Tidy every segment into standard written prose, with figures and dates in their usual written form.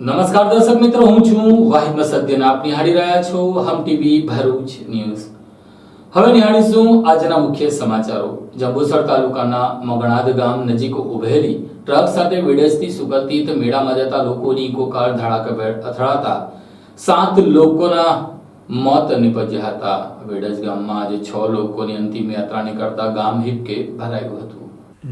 નમસ્કાર દર્શક મિત્રો, હું છું વાહિદ મસદ્દીન. આપ નિહાળી રહ્યા છો હમ ટીવી ભરૂચ ન્યૂઝ. હવે નિહાળીશું આજના મુખ્ય સમાચારો. જંબુસર તાલુકાના મગણાદ ગામ નજીક ઉભેલી ટ્રક સાથે વિદેશથી સુગંધિત મેળામાં જતા લોકોની ઇકો કાર ધડાકેભેર અથડાતા 7 લોકોના મોત નિપજ્યા હતા. વેડજ ગામમાં આજે 6 લોકોની અંતિમ યાત્રા નીકળતા ગામ હિબકે ભરાયું હતું.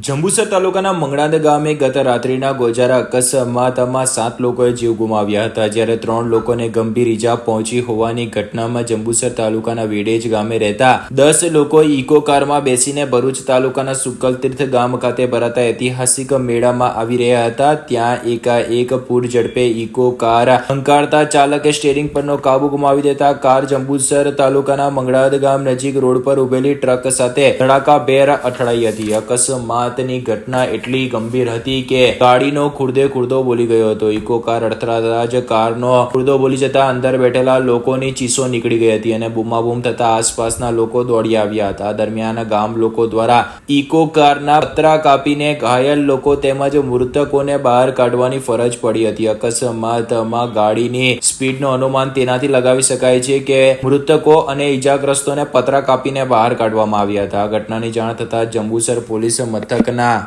જંબુસર તાલુકાના મંગણાદ ગામે ગત રાત્રિના ગોજારા અકસ્માતમાં 7 લોકોએ જીવ ગુમાવ્યા હતા, જ્યારે 3 લોકોને ગંભીર ઈજા પહોંચી હોવાની ઘટનામાં જંબુસર તાલુકાના વેડેજ ગામે રહેતા 10 લોકો ઇકો કારમાં બેસીને ભરૂચ તાલુકાના સુકલતીર્થ ગામ ખાતે ભરાતા ઐતિહાસિક મેળામાં આવી રહ્યા હતા. ત્યાં એકાએક પૂર ઝડપે ઇકો કાર હંકારતા ચાલકે સ્ટીયરિંગ પરનો કાબુ ગુમાવી દેતા કાર જંબુસર તાલુકાના મંગણાદ ગામ નજીક રોડ પર ઉભેલી ટ્રક સાથે ધડાકાભેર અથડાઈ હતી. અકસ્માતની ઘટના એટલી ગંભીર હતી કે ગાડીનો ખુરદો બોલી ગયો હતો. ઇકો કાર અથડાતા જ કારનો ખુરદો બોલી જતા અંદર બેઠેલા લોકોની ચીસો નીકળી ગઈ હતી અને બૂમાબૂમ થતા આસપાસના લોકો દોડી આવ્યા હતા. દરમિયાન ગામ લોકો દ્વારા ઇકો કારના પતરા કાપીને ઘાયલ લોકો તેમજ મૃતકોને બહાર કાઢવાની ફરજ પડી હતી. અકસ્માતમાં ગાડીની સ્પીડનું અનુમાન તેનાથી લગાવી શકાય છે કે મૃતકો અને ઈજાગ્રસ્તોને પતરા કાપીને બહાર કાઢવામાં આવ્યા હતા. આ ઘટનાની જાણ થતા જંબુસર પોલીસ મથકના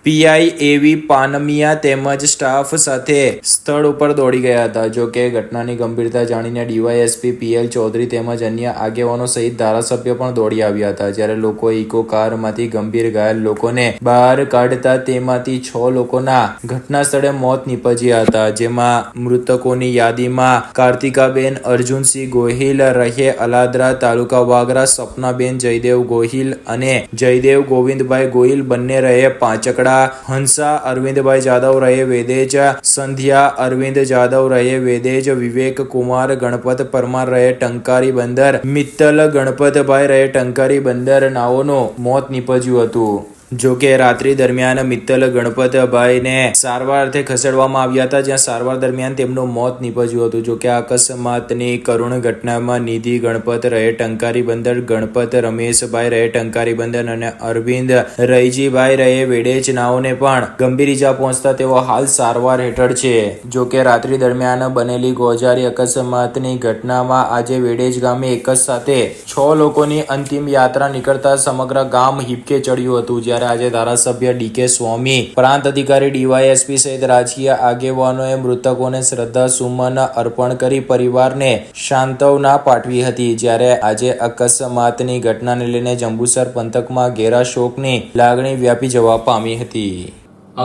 પીઆઈ એવી પાનમિયા તેમજ સ્ટાફ સાથે સ્થળ ઉપર દોડી ગયા હતા. જો કે ઘટનાની ગંભીરતા જાણીને ડીવાયએસપી પીએલ ચૌધરી તેમજ અન્ય આગેવાનો સહિત ધારાસભ્યો પણ દોડી આવ્યા હતા. જ્યારે લોકોએ ઇકો કારમાંથી ગંભીર ઘાયલ લોકોને બહાર કાઢતા તેમાંથી 6 લોકોના ઘટના સ્થળે મોત નીપજ્યા હતા, જેમાં મૃતકોની યાદીમાં કાર્તિકાબેન અર્જુનસિંહ ગોહિલ રહે અલાદરા તાલુકા વાગરા, સપનાબેન જયદેવ ગોહિલ અને જયદેવ ગોવિંદભાઈ ગોહિલ બંને રહે પાંચકડા, હંસા અરવિંદભાઈ જાદવ રહે વેદેજ, સંધ્યા અરવિંદ જાદવ રહે વેદેજ, વિવેક કુમાર ગણપત પરમાર રહે ટંકારી બંદર, મિત્તલ ગણપતભાઈ રહે ટંકારી બંદર નાઓનું મોત નીપજ્યું હતું. જો કે રાત્રિ દરમિયાન મિત્તલ ગણપતભાઈને સારવાર અર્થે ખસેડવામાં આવ્યા હતા, જ્યાં સારવાર દરમિયાન તેમનું મોત નીપજ્યું હતું. જો કે આ અકસ્માતની કરુણ ઘટનામાં નિધિ ગણપત રહે ટંકારી બંદર, ગણપત રમેશભાઈ રહે ટંકારી બંદર અને અરવિંદ રૈજીભાઈ રહે વેડેજ નાઓને પણ ગંભીર ઈજા પહોંચતા તેઓ હાલ સારવાર હેઠળ છે. જો કે રાત્રિ દરમિયાન બનેલી ગોજારી અકસ્માતની ઘટનામાં આજે વેડેજ ગામે એક જ સાથે 6 લોકોની અંતિમ યાત્રા નીકળતા સમગ્ર ગામ હિબકે ચડ્યું હતું. જ્યારે આજે ધારાસભ્ય ડીકે સ્વામી, પ્રાંત અધિકારી ડીવાયએસપી સહિત રાજકીય આગેવાનોએ મૃતકોને શ્રદ્ધા સુમન અર્પણ કરી પરિવારને સાંત્વના પાઠવી હતી. જ્યારે આજે અકસ્માતની ઘટનાને લઈને જંબુસર પંથકમાં ઘેરા શોકની લાગણી વ્યાપી જવા પામી હતી.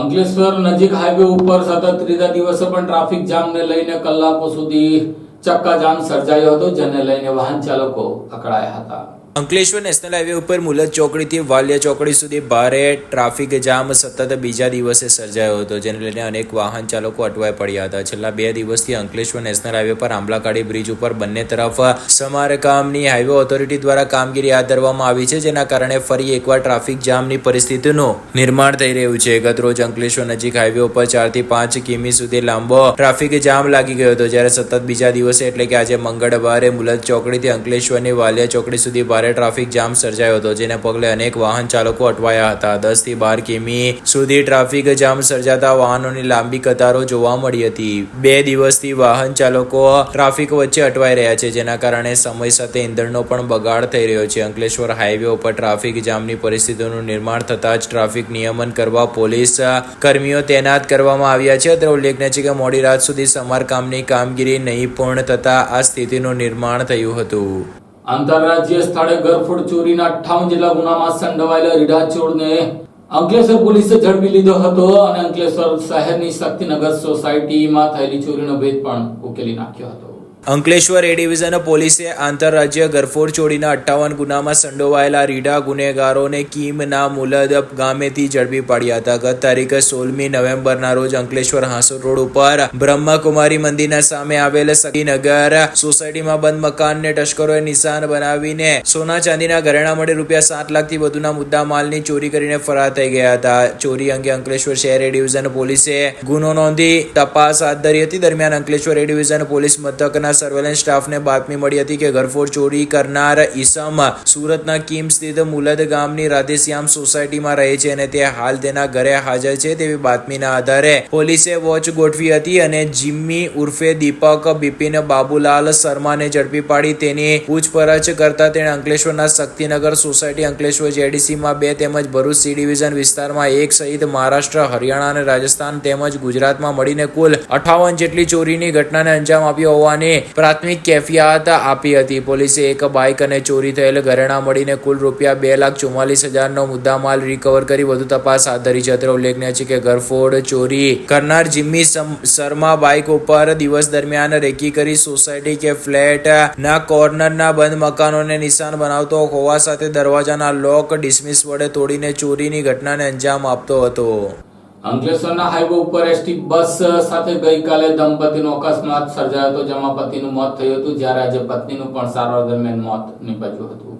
અંકલેશ્વર નજીક હાઈવે ઉપર સતત ત્રીજા દિવસે પણ ટ્રાફિક જામને લઈને કલાકો સુધી ચક્કાજામ સર્જાયો હતો, જેને લઈને વાહન ચાલકો અકળાયા હતા. અંકલેશ્વર નેશનલ હાઈવે ઉપર મુલત ચોકડીથી વાલિયા ચોકડી સુધી ભારે ટ્રાફિક જામ સતત બીજા દિવસે સર્જાયો હતો, જેને લઈને અનેક વાહન ચાલકો અટવાઈ પડ્યા હતા. છેલ્લા 2 દિવસથી અંકલેશ્વર નેશનલ હાઈવે પર આંબલાકાડી બ્રિજ ઉપર બંને તરફ સમારકામની હાઈવે ઓથોરિટી દ્વારા કામગીરી હાથ ધરવામાં આવી છે, જેના કારણે ફરી એકવાર ટ્રાફિક જામની પરિસ્થિતિનું નિર્માણ થઈ રહ્યું છે. ગત રોજ અંકલેશ્વર નજીક હાઈવે ઉપર 4 થી 5 કિમી સુધી લાંબો ટ્રાફિક જામ લાગી ગયો હતો, જ્યારે સતત બીજા દિવસે એટલે કે આજે મંગળવારે મુલત ચોકડીથી અંકલેશ્વરની વાલિયા ચોકડી સુધી ભારે ટ્રાફિક જામ સર્જાયો હતો, જેને પગલે અનેક વાહન ચાલકો અટવાયા હતા. 10 થી 12 કિમી સુધી ટ્રાફિક જામ સર્જાતા વાહનોની લાંબી કતારો જોવા મળી હતી. 2 દિવસથી વાહન ચાલકો ટ્રાફિક વચ્ચે અટવાઈ રહ્યા છે, જેના કારણે સમય સાથે ઇંધણનો પણ બગાડ થઈ રહ્યો છે. અંકલેશ્વર હાઈવે ઉપર ટ્રાફિક જામની પરિસ્થિતિનું નિર્માણ થતા જ ટ્રાફિક નિયમન કરવા પોલીસ કર્મીઓ તૈનાત કરવામાં આવ્યા છે. અત્રે ઉલ્લેખનીય છે કે મોડી રાત સુધી સમારકામની કામગીરી નહીં પૂર્ણ થતા આ સ્થિતિનું નિર્માણ થયું હતું. આંતરરાજ્ય સ્થળે ગરફોડ ચોરીના 58 જેટલા ગુનામાં સંડોવાયેલા રીઢા ચોરને અંકલેશ્વર પોલીસે ઝડપી લીધો હતો અને અંકલેશ્વર શહેરની શક્તિનગર સોસાયટીમાં થયેલી ચોરીનો ભેદ પણ ઉકેલી નાખ્યો હતો. અંકલેશ્વર એ ડિવિઝન પોલીસે આંતરરાજ્ય ગરફોડ ચોરીના 58 ગુનામાં સંડોવાયેલા રીઢા ગુનેગારોને કીમના મુલદ ગામેથી ઝડપી પાડ્યા હતા. ગત તારીખ 16મી નવેમ્બરના રોજ અંકલેશ્વર હાંસોટ રોડ ઉપર બ્રહ્મકુમારી મંદિરના સામે આવેલ શક્તિનગર સોસાયટીમાં બંધ મકાનને તસ્કરોએ નિશાન બનાવીને સોના ચાંદીના ઘરેણા મળી ₹7 લાખથી વધુના મુદ્દા માલની ચોરી કરીને ફરાર થઈ ગયા હતા. ચોરી અંગે અંકલેશ્વર શહેર એ ડિવિઝન પોલીસે ગુનો નોંધી તપાસ હાથ ધરી હતી. દરમિયાન અંકલેશ્વર એ ડિવિઝન પોલીસ મથકના સર્વેલન્સ સ્ટાફને બાતમી મળી હતી કે ઘરફોડ ચોરી કરનાર ઈસમ સુરતના કિમ સ્થિત મુલદ ગામની રાધેશ્યામ સોસાયટીમાં રહે છે અને તે હાલ તેના ઘરે હાજર છે તેવી બાતમીના આધારે પોલીસે વોચ ગોઠવી હતી અને જીમ્મી ઉર્ફે દીપક બિપિન બાબુલાલ શર્માને ઝડપી પાડી તેની પૂછપરછ કરતા તેણે અંકલેશ્વરના શક્તિનગર સોસાયટી, અંકલેશ્વર જેડીસીમાં 2 તેમજ ભરૂચ સી ડિવિઝન વિસ્તારમાં 1 સહિત મહારાષ્ટ્ર, હરિયાણા અને રાજસ્થાન તેમજ ગુજરાતમાં મળીને કુલ 58 જેટલી ચોરીની ઘટનાને અંજામ આપ્યો હોવાની પ્રાથમિક કેફિયાત આપી હતી. પોલીસે એક બાઇક અને ચોરી થયેલ ઘરેણાં મળીને કુલ ₹2,44,000નો મુદ્દામાલ રિકવર કરી વધુ તપાસ હાથ ધરી છે. અત્રે ઉલ્લેખનીય છે કે ઘરફોડ ચોરી કરનાર જીમ્મી શર્મા બાઇક ઉપર દિવસ દરમિયાન રેકી કરી સોસાયટી કે ફ્લેટ ના કોર્નરના બંધ મકાનોને નિશાન બનાવતો હોવા સાથે દરવાજાના લોક ડિસમિસ વડે તોડીને ચોરીની ઘટનાને અંજામ આપતો હતો. અંકલેશ્વરના હાઈવે ઉપર એસટી બસ સાથે ગઈકાલે દંપતીનો અકસ્માત સર્જાયો હતો, જેમાં પતિનું મોત થયું હતું જ્યારે આજે પત્નીનું પણ સારવાર દરમિયાન મોત નીપજ્યું હતું.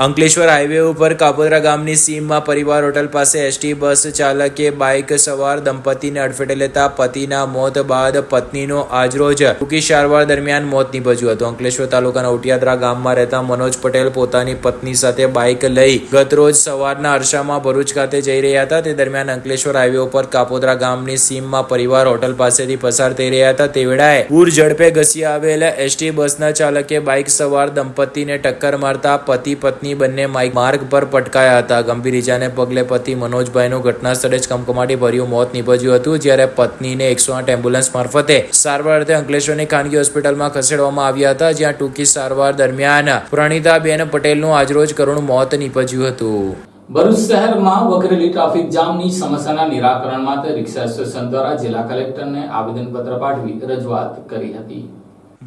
અંકલેશ્વર હાઈવે ઉપર કાપોદ્રા ગામની સીમમાં પરિવાર હોટલ પાસે એસટી બસ ચાલકે બાઇક સવાર દંપતીને અડફેટે લેતા પતિના મોત બાદ પત્નીનો આજરોજ ટૂંકી સારવાર દરમિયાન મોત નીપજ્યું હતું. અંકલેશ્વર તાલુકાના ઉટિયાદરા ગામમાં રહેતા મનોજ પટેલ પોતાની પત્ની સાથે બાઇક લઈ ગતરોજ સવારના અરસામાં ભરૂચ ખાતે જઈ રહ્યા હતા. તે દરમિયાન અંકલેશ્વર હાઈવે ઉપર કાપોદ્રા ગામની સીમમાં પરિવાર હોટલ પાસેથી પસાર થઈ રહ્યા હતા. તે વેળાએ પૂર ઝડપે ઘસી આવેલા એસટી બસના ચાલકે બાઇક સવાર દંપતીને ટક્કર મારતા પતિ પત્ની બંને માર્ગ પર પટકાયા હતા. ગંભીર ઇજાને પગલે પતિ મનોજભાઈનું ઘટના સ્થળે જ કમકમાટી ભર્યું મોત નીપજ્યું હતું, જ્યારે પત્નીને 108 એમ્બ્યુલન્સ મારફતે સારવાર અર્થે અંકલેશ્વરની ખાનગી હોસ્પિટલમાં ખસેડવામાં આવ્યા હતા, જ્યાં ટૂંકી સારવાર દરમિયાન પ્રણીતાબેન પટેલનું આજરોજ કરુણ મોત નીપજ્યું હતું. ભરૂચ શહેરમાં વકરેલી ટ્રાફિક જામની સમસ્યાના નિરાકરણ માટે રિક્ષા એસોસિએશન દ્વારા જિલ્લા કલેક્ટરને આવેદનપત્ર પાઠવી રજૂઆત કરી હતી.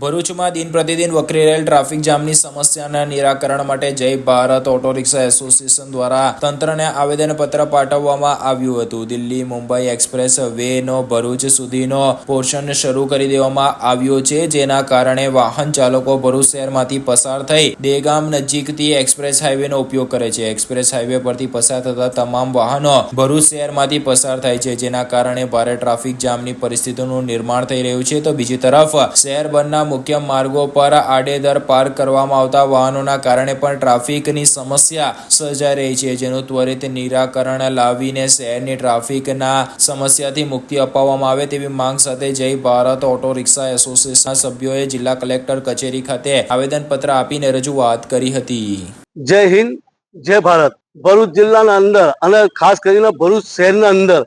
ભરૂચમાં દિન પ્રતિદિન વકરી રહેલ ટ્રાફિક જામની સમસ્યાના નિરાકરણ માટે જય ભારત ઓટો રિક્ષા એસોસિએશન દ્વારા તંત્રને આવેદનપત્ર પાઠવવામાં આવ્યું હતું. દિલ્હી મુંબઈ એક્સપ્રેસ વેનો ભરૂચ સુધીનો પોર્શન શરૂ કરી દેવામાં આવ્યો છે, જેના કારણે વાહન ચાલકો ભરૂચ શહેરમાંથી પસાર થઈ દેગામ નજીકથી એક્સપ્રેસ હાઈવેનો ઉપયોગ કરે છે. એક્સપ્રેસ હાઈવે પરથી પસાર થતા તમામ વાહનો ભરૂચ શહેરમાંથી પસાર થાય છે, જેના કારણે ભારે ટ્રાફિક જામની પરિસ્થિતિનું નિર્માણ થઈ રહ્યું છે. તો બીજી તરફ શહેર બહારના મુખ્ય માર્ગો પર આડેધડ પાર્ક કરવામાં આવતા વાહનોના કારણે પણ ટ્રાફિકની સમસ્યા સર્જાઈ રહી છે, જેનું ત્વરિત નિરાકરણ લાવીને શહેરની ટ્રાફિકના સમસ્યાથી મુક્તિ અપાવવામાં આવે તેવી માંગ સાથે જય ભારત ઓટો રિક્ષા એસોસિએશનના સભ્યોએ જિલ્લા કલેક્ટર કચેરી ખાતે આવેદનપત્ર આપીને રજૂઆત કરી હતી. જય હિન્દ, જય ભારત. ભરૂચ જિલ્લાના અંદર અને ખાસ કરીને ભરૂચ શહેરના અંદર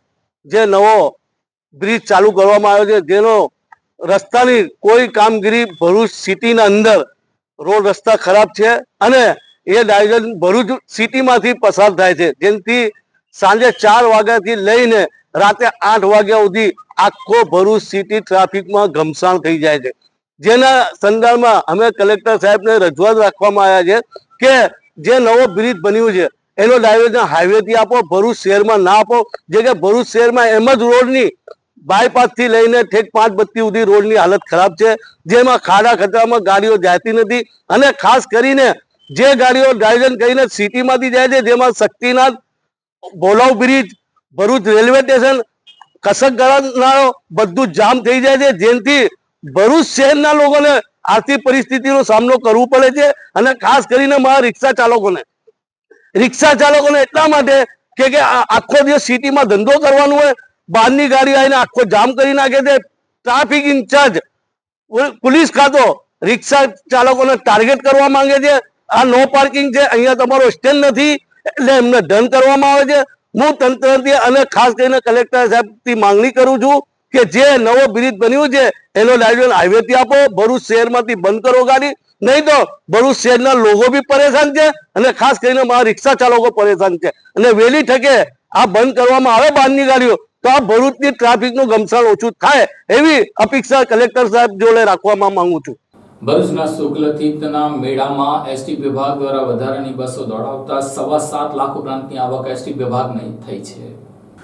જે નવો બ્રિજ ચાલુ કરવામાં આવ્યો છે, જેનો રસ્તાની કોઈ કામગીરી ભરૂચ સિટીના અંદર રોડ રસ્તા ખરાબ છે અને એ ડાયવર્ઝન ભરૂચ સિટીમાંથી પસાર થાય છે, જેનાથી સાંજે 4 વાગ્યાથી લઈને રાતે 8 વાગ્યા સુધી આખો ભરૂચ સિટી ટ્રાફિકમાં ઘમસાણ થઈ જાય છે. જેના સંદર્ભમાં અમે કલેક્ટર સાહેબને રજૂઆત રાખવામાં આવ્યા છે કે જે નવો બ્રિજ બન્યું છે એનો ડાયવર્ઝન હાઈવેથી આપો, ભરૂચ શહેરમાં ના આપો. જે કે ભરૂચ શહેરમાં એમ જ રોડની બાયપાસ થી લઈને ઠેક 5 બત્તી સુધી રોડની હાલત ખરાબ છે, જેમાં ખાડા ખતરામાં ગાડીઓ જતી નથી અને ખાસ કરીને જે ગાડીઓ ડાયવર્ઝન કરીને સિટીમાંથી જાય છે, જેમાં Shaktinath, Bolav bridge, Bharuch railway station, Kasak ગળાનાળો બધું જામ થઈ જાય છે, જેનાથી ભરૂચ શહેરના લોકોને આર્થિક પરિસ્થિતિનો સામનો કરવો પડે છે. અને ખાસ કરીને મારા રિક્ષા ચાલકોને એટલા માટે કે આખો દિવસ સિટીમાં ધંધો કરવાનો હોય, બહારની ગાડી આવીને આખો જામ કરી નાખે છે. ટ્રાફિક ઇન્ચાર્જ પોલીસ ખાતો રિક્ષા ચાલકોને ટાર્ગેટ કરવા માંગે છે. આ નો પાર્કિંગ છે, અહીંયા તમારો સ્ટેન્ડ નથી એટલે એમને દંડ કરવામાં આવે છે. હું તંત્રથી અને ખાસ કરીને કલેક્ટર સાહેબથી માંગણી કરું છું કે જે નવો બ્રિજ બન્યું છે એનો ડાયવર્ઝન હાઈવેથી આપો, ભરૂચ શહેરમાંથી બંધ કરો ગાડી, નહીં તો ભરૂચ શહેરના લોકો બી પરેશાન છે અને ખાસ કરીને મારા રિક્ષા ચાલકો પરેશાન છે. અને વહેલી તકે આ બંધ કરવામાં આવે બહારની ગાડીઓ તો આ ભરૂચની ટ્રાફિકનું ઘમસાણ ઓછું થાય એવી અપેક્ષા કલેક્ટર સાહેબ જોડે રાખવામાં માંગુ છું. ભરૂચના શુક્લતીર્થના મેળામાં એસટી વિભાગ દ્વારા વધારાની બસો દોડાવતા 7.25 લાખ ઉપરાંતની આવક એસટી વિભાગને થઈ છે.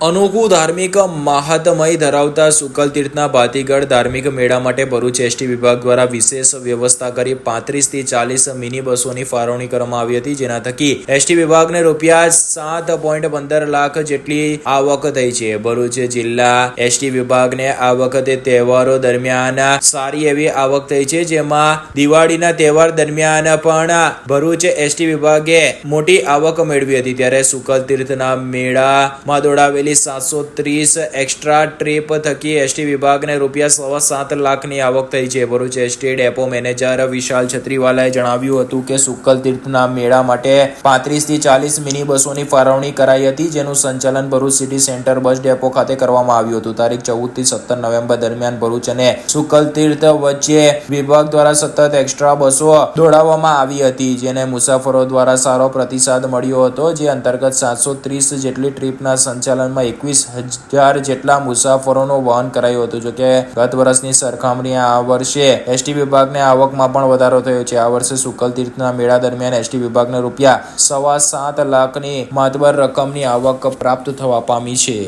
અનોખું ધાર્મિક મહાત્મય ધરાવતા શુકલ તીર્થના ભાતીગઢ ધાર્મિક મેળા માટે ભરૂચ એસટી વિભાગ દ્વારા વિશેષ વ્યવસ્થા કરી 35 થી 40 મિની બસોની ફાળવણી કરવામાં આવી હતી, જેના થકી એસટી વિભાગને રૂપિયા 7.15 લાખ જેટલી આવક થઈ છે. ભરૂચ જિલ્લા એસટી વિભાગને આ વખતે તહેવારો દરમિયાન સારી એવી આવક થઈ છે, જેમાં દિવાળીના તહેવાર દરમિયાન પણ ભરૂચ એસટી વિભાગે મોટી આવક મેળવી હતી. ત્યારે શુકલ તીર્થના મેળામાં દોડાવેલી 730 એક્સ્ટ્રા ટ્રીપ થકી એસટી વિભાગને રૂપિયા 7.25 લાખની આવક થઈ છે. ભરૂચ એસટી ડેપો મેનેજર વિશાલ છત્રીવાલાએ જણાવ્યું હતું કે શુકલ તીર્થના મેળા માટે 35 થી 40 મિની બસોની ફાળવણી કરાઈ હતી, જેનું સંચાલન Bharuch city centre bus depot ખાતે કરવામાં આવ્યું હતું. તારીખ 14 થી 17 નવેમ્બર દરમિયાન ભરૂચ અને શુકલ તીર્થ વચ્ચે વિભાગ દ્વારા સતત એક્સ્ટ્રા બસો દોડાવવામાં આવી હતી, જેને મુસાફરો દ્વારા સારો પ્રતિસાદ મળ્યો હતો. જે અંતર્ગત 730 જેટલી ટ્રીપના સંચાલનમાં 21,000 જેટલા મુસાફરોનું વહન કરાયું હતું. જોકે ગત વર્ષની સરખામણીએ આ વર્ષે એસટી વિભાગને આવકમાં પણ વધારો થયો છે. આ વર્ષે શુકલ તીર્થના મેળા દરમિયાન એસટી વિભાગને રૂપિયા 7.25 લાખની માતબર રકમની આવક પ્રાપ્ત થવા પામી છે.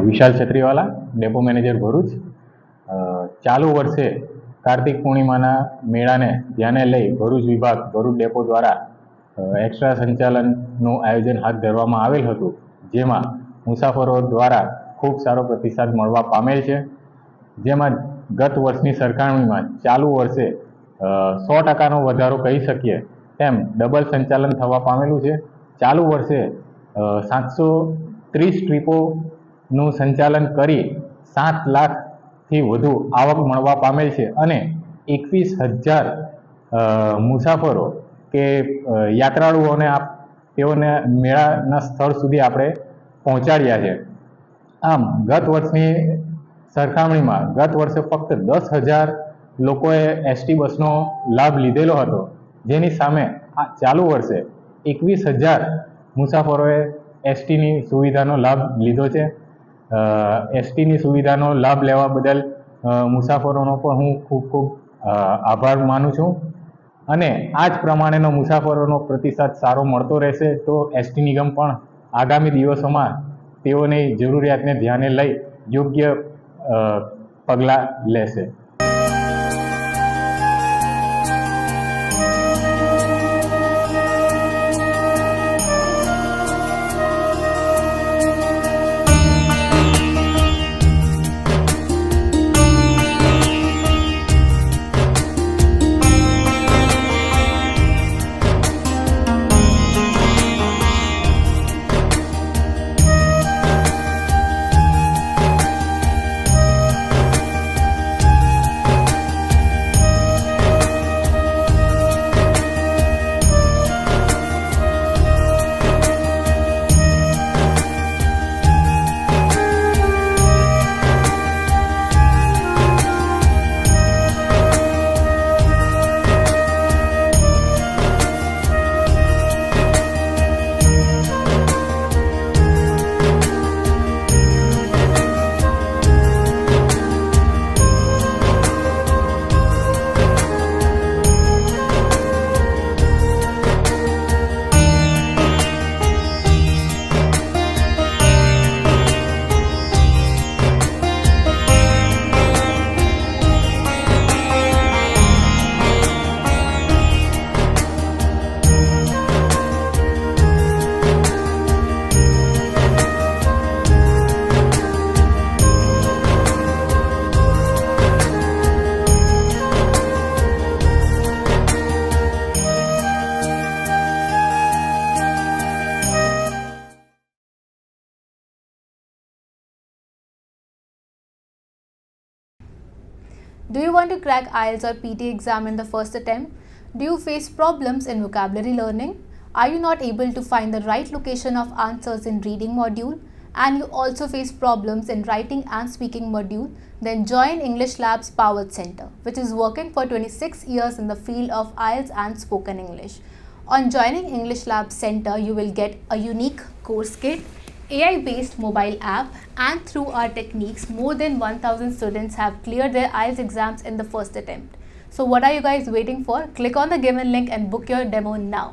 વિશાલ છત્રીવાલા, ડેપો મેનેજર ભરૂચ. ચાલુ વર્ષે કાર્તિક પૂર્ણિમાના મેળાને ધ્યાને લઈ ભરૂચ વિભાગ ભરૂચ ડેપો દ્વારા એક્સ્ટ્રા સંચાલનનું આયોજન હાથ ધરવામાં આવેલ હતું, જેમાં મુસાફરો દ્વારા ખૂબ સારો પ્રતિસાદ મળવા પામેલ છે. જેમાં ગત વર્ષની સરખામણીમાં ચાલુ વર્ષે 100%નો વધારો કહી શકીએ તેમ ડબલ સંચાલન થવા પામેલું છે. ચાલુ વર્ષે 730 ટ્રીપોનું સંચાલન કરી 7 લાખથી વધુ આવક મળવા પામેલ છે અને 21,000 મુસાફરો કે યાત્રાળુઓને તેઓને મેળાના સ્થળ સુધી આપણે પહોંચાડ્યા છે. આમ ગત વર્ષની સરખામણીમાં ગત વર્ષે ફક્ત 10,000 લોકોએ એસટી બસનો લાભ લીધેલો હતો, જેની સામે આ ચાલુ વર્ષે 21,000 મુસાફરોએ એસટીની સુવિધાનો લાભ લીધો છે. એસટીની સુવિધાનો લાભ લેવા બદલ મુસાફરોનો પણ હું ખૂબ ખૂબ આભાર માનું છું અને આ જ પ્રમાણેનો મુસાફરોનો પ્રતિસાદ સારો મળતો રહેશે તો એસટી નિગમ પણ આગામી દિવસોમાં તેઓની જરૂરિયાતને ધ્યાને લઈ યોગ્ય પગલાં લેશે. Do you want to crack IELTS or PT exam in the first attempt? Do you face problems in vocabulary learning? Are you not able to find the right location of answers in reading module? And you also face problems in writing and speaking module? Then join English Labs Powered Center, which is working for 26 years in the field of IELTS and spoken English. On joining English Labs Center, you will get a unique course kit, AI-based mobile app, and through our techniques, more than 1,000 students have cleared their IELTS exams in the first attempt. So what are you guys waiting for? Click on the given link and book your demo now.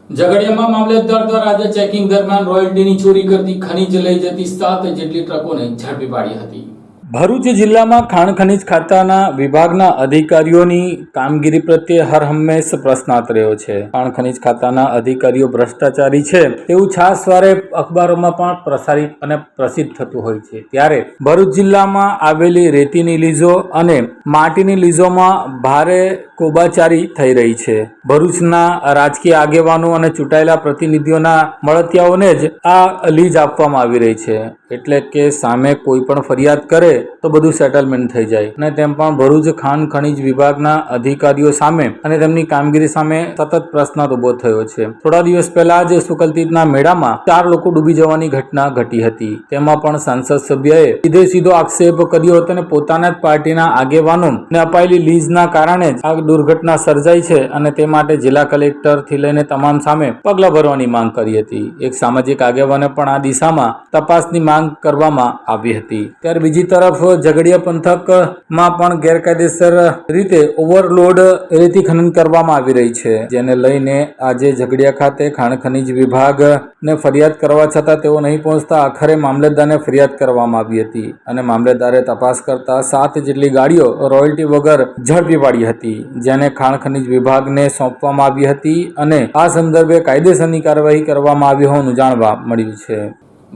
ઝઘડિયામાં મામલતદાર દ્વારા આજે checking દરમિયાન રોયલ્ટીની ચોરી કરતી ખનીજ લઈ જતી 7 જેટલી ટ્રકોને ઝડપી પાડી હતી. ભરૂચ જિલ્લામાં ખાણ ખનીજ ખાતાના વિભાગના અધિકારીઓની કામગીરી પ્રત્યે હરહંમેશ પ્રશ્નાર્થ રહ્યો છે. ખાણ ખનીજ ખાતાના અધિકારીઓ ભ્રષ્ટાચારી છે તેવું છાસવારે અખબારોમાં પણ પ્રસારિત અને પ્રસિદ્ધ થતું હોય છે. ત્યારે ભરૂચ જિલ્લામાં આવેલી રેતીની લીઝો અને માટીની લીઝોમાં ભારે કોબાચારી થઈ રહી છે. ભરૂચના રાજકીય આગેવાનો અને ચૂંટાયેલા પ્રતિનિધિઓના મળતિયાઓને જ આ લીઝ આપવામાં આવી રહી છે. એટલે કે સામે કોઈ પણ ફરિયાદ કરે તો બધું સેટલમેન્ટ થઈ જાય અને તેમ પણ ભરૂચ ખાણ ખનીજ વિભાગના અધિકારીઓ સામે અને તેમની કામગીરી સામે સતત પ્રશ્ન ઉભો થયો છે. થોડા દિવસ પહેલા જ સુકલતીતના મેળામાં 4 લોકો ડૂબી જવાની ઘટના ઘટી હતી. તેમાં પણ સાંસદ સભ્યએ સીધો આક્ષેપ કર્યો હતો અને પોતાના જ પાર્ટીના આગેવાનોને અપાયેલી લીઝના કારણે જ આ દુર્ઘટના સર્જાઈ છે અને તે માટે જિલ્લા કલેક્ટરથી લઈને તમામ સામે પગલાં ભરવાની માંગ કરી હતી. એક સામાજિક આગેવાને પણ આ દિશામાં તપાસની માંગ કરવામાં આવી હતી. ત્યારે બીજી તરફ ઝઘડિયા પંથકમાં પણ ગેરકાયદેસર રીતે ઓવરલોડ રેતી ખનન કરવામાં આવી રહી છે, જેને લઈને આજે ઝઘડિયા ખાતે ખાણ ખનીજ વિભાગને ફરિયાદ કરવા છતાં તેઓ નહીં પહોંચતા આખરે મામલતદારને ફરિયાદ કરવામાં આવી હતી અને મામલતદારે તપાસ કરતા 7 જેટલી ગાડીઓ રોયલ્ટી વગર ઝડપી પાડી હતી, જેને ખાણ ખનીજ વિભાગને સોંપવામાં આવી હતી અને આ સંદર્ભે કાયદેસરની કાર્યવાહી કરવામાં આવી હોવાનું જાણવા મળ્યું છે.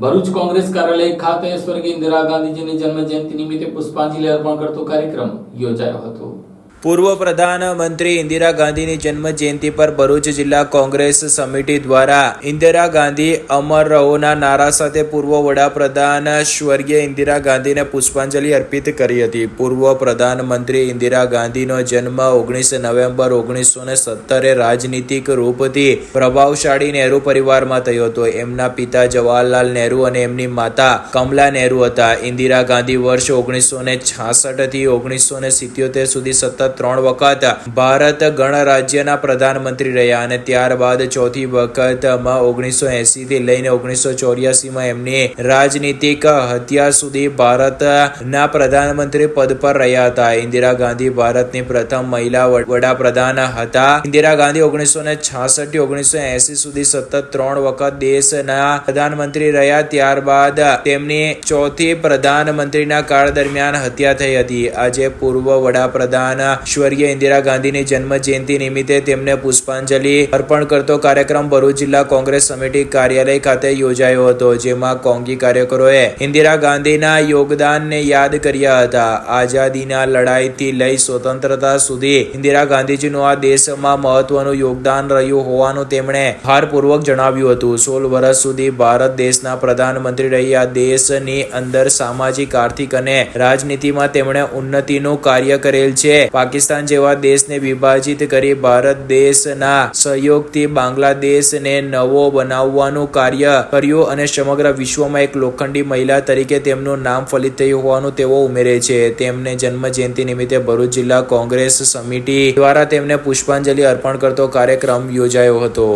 ભરૂચ કોંગ્રેસ કાર્યાલય ખાતે સ્વર્ગીય ઇન્દિરા ગાંધીજીની જન્મજયંતિ નિમિત્તે પુષ્પાંજલિ અર્પણ કરતો કાર્યક્રમ યોજાયો હતો. પૂર્વ પ્રધાનમંત્રી ઇન્દિરા ગાંધીની જન્મ જયંતિ પર ભરૂચ જિલ્લા કોંગ્રેસ સમિતિ દ્વારા ઇન્દિરા ગાંધી અમર રહોના નારા સાથે પૂર્વ વડાપ્રધાન સ્વર્ગીય ઇન્દિરા ગાંધીને પુષ્પાંજલિ અર્પિત કરી હતી. પૂર્વ પ્રધાનમંત્રી ઇન્દિરા ગાંધીનો જન્મ 19 નવેમ્બર 1970 રાજનીતિક રૂપથી પ્રભાવશાળી નહેરુ પરિવારમાં થયો હતો. એમના પિતા જવાહરલાલ નહેરુ અને એમની માતા કમલા નહેરુ હતા. ઇન્દિરા ગાંધી વર્ષ 1966 થી 1977 સુધી સતત 3 વખત ભારત ગણરાજ્યના પ્રધાનમંત્રી રહ્યા અને ત્યારબાદ ચોથી વખતમાં 1980 થી લઈને 1984 એમની રાજનીતિક હત્યા સુધી ભારતના પ્રધાનમંત્રી પદ પર રહ્યા હતા. ઇન્દિરા ગાંધી ભારતની પ્રથમ મહિલા વડાપ્રધાન હતા. ઇન્દિરા ગાંધી 1966 થી 1980 સુધી સતત 3 વખત દેશના પ્રધાનમંત્રી રહ્યા. ત્યારબાદ તેમની ચોથી પ્રધાનમંત્રીના કાળ દરમિયાન હત્યા થઈ હતી. આજે પૂર્વ વડાપ્રધાન સ્વર્ગીય ઇન્દિરા ગાંધીની જન્મ જયંતિ નિમિત્તે તેમને પુષ્પાંજલિ અર્પણ કરતો કાર્યક્રમ ભરૂચ જિલ્લા કોંગ્રેસ સમિતિ કાર્યાલય ખાતે યોજાયો હતો, જેમાં કોંગી કાર્યકરોએ ઇન્દિરા ગાંધીના યોગદાનને યાદ કર્યા હતા. આઝાદીના લડાઈથી લઈ સ્વતંત્રતા સુધી ઇન્દિરા ગાંધીજીનું આ દેશમાં મહત્વનું યોગદાન રહ્યું હોવાનું તેમણે ભારપૂર્વક જણાવ્યું હતું. 16 વર્ષ સુધી ભારત દેશના પ્રધાનમંત્રી રહી આ દેશની અંદર સામાજિક, આર્થિક અને રાજનીતિમાં તેમણે ઉન્નતિનું કાર્ય કરેલ છે. પાકિસ્તાન જેવા દેશને વિભાજિત કરી ભારત દેશના સહયોગથી બાંગ્લાદેશને નવો બનાવવાનું કાર્ય કર્યું અને સમગ્ર વિશ્વમાં એક લોખંડી મહિલા તરીકે તેમનું નામ ફલિત થયું હોવાનું તેઓ ઉમેરે છે. તેમને જન્મ જયંતિ નિમિત્તે ભરૂચ જિલ્લા કોંગ્રેસ સમિતિ દ્વારા તેમને પુષ્પાંજલિ અર્પણ કરતો કાર્યક્રમ યોજાયો હતો.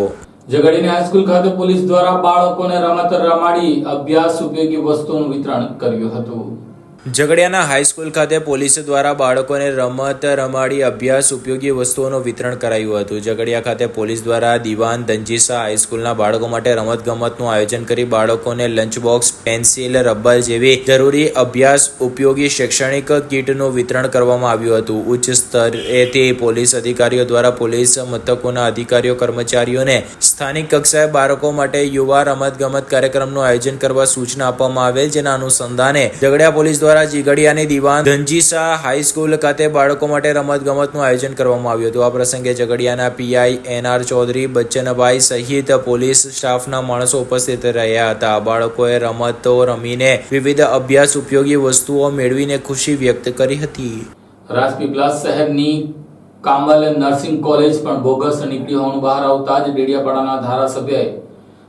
ઝઘડિયાની હાઈસ્કૂલ ખાતે પોલીસ દ્વારા બાળકોને રમત રમાડી અભ્યાસ ઉપયોગી વસ્તુઓનું વિતરણ કર્યું હતું. ઝઘડિયાના હાઈસ્કૂલ ખાતે પોલીસ દ્વારા બાળકોને રમત રમાડી અભ્યાસ ઉપયોગી વસ્તુઓનું વિતરણ કરાયું હતું. ઝઘડિયા ખાતે પોલીસ દ્વારા દિવાન ધનજીસા હાઈસ્કૂલના બાળકો માટે રમતગમતનું આયોજન કરી બાળકોને લંચ બોક્સ, પેન્સિલ, રબર જેવી જરૂરી અભ્યાસ ઉપયોગી શૈક્ષણિક કીટનું વિતરણ કરવામાં આવ્યું હતું. ઉચ્ચ સ્તરેથી પોલીસ અધિકારીઓ દ્વારા પોલીસ મથકોના અધિકારીઓ કર્મચારીઓને સ્થાનિક કક્ષાએ બાળકો માટે યુવા રમતગમત કાર્યક્રમનું આયોજન કરવા સૂચના આપવામાં આવેલ, જેના અનુસંધાને ઝઘડિયા પોલીસ દ્વારા ઝઘડિયાની દિવાન ધનજીસા હાઈસ્કૂલ ખાતે બાળકો માટે રમતગમતનું આયોજન કરવામાં આવ્યું હતું. આ પ્રસંગે ઝઘડિયાના પીઆઈ NR ચૌધરી, બચ્ચનભાઈ સહિત પોલીસ સ્ટાફના માણસો ઉપસ્થિત રહ્યા હતા. બાળકોએ રમતો રમીને વિવિધ અભ્યાસ ઉપયોગી વસ્તુઓ મેળવીને ખુશી વ્યક્ત કરી હતી. રાજપીપળા શહેરની કામલ નર્સિંગ કોલેજ પણ બોગસ નીકળી હોવાનું બહાર આવતા જ ડેડિયાપાડાના ધારાસભ્યએ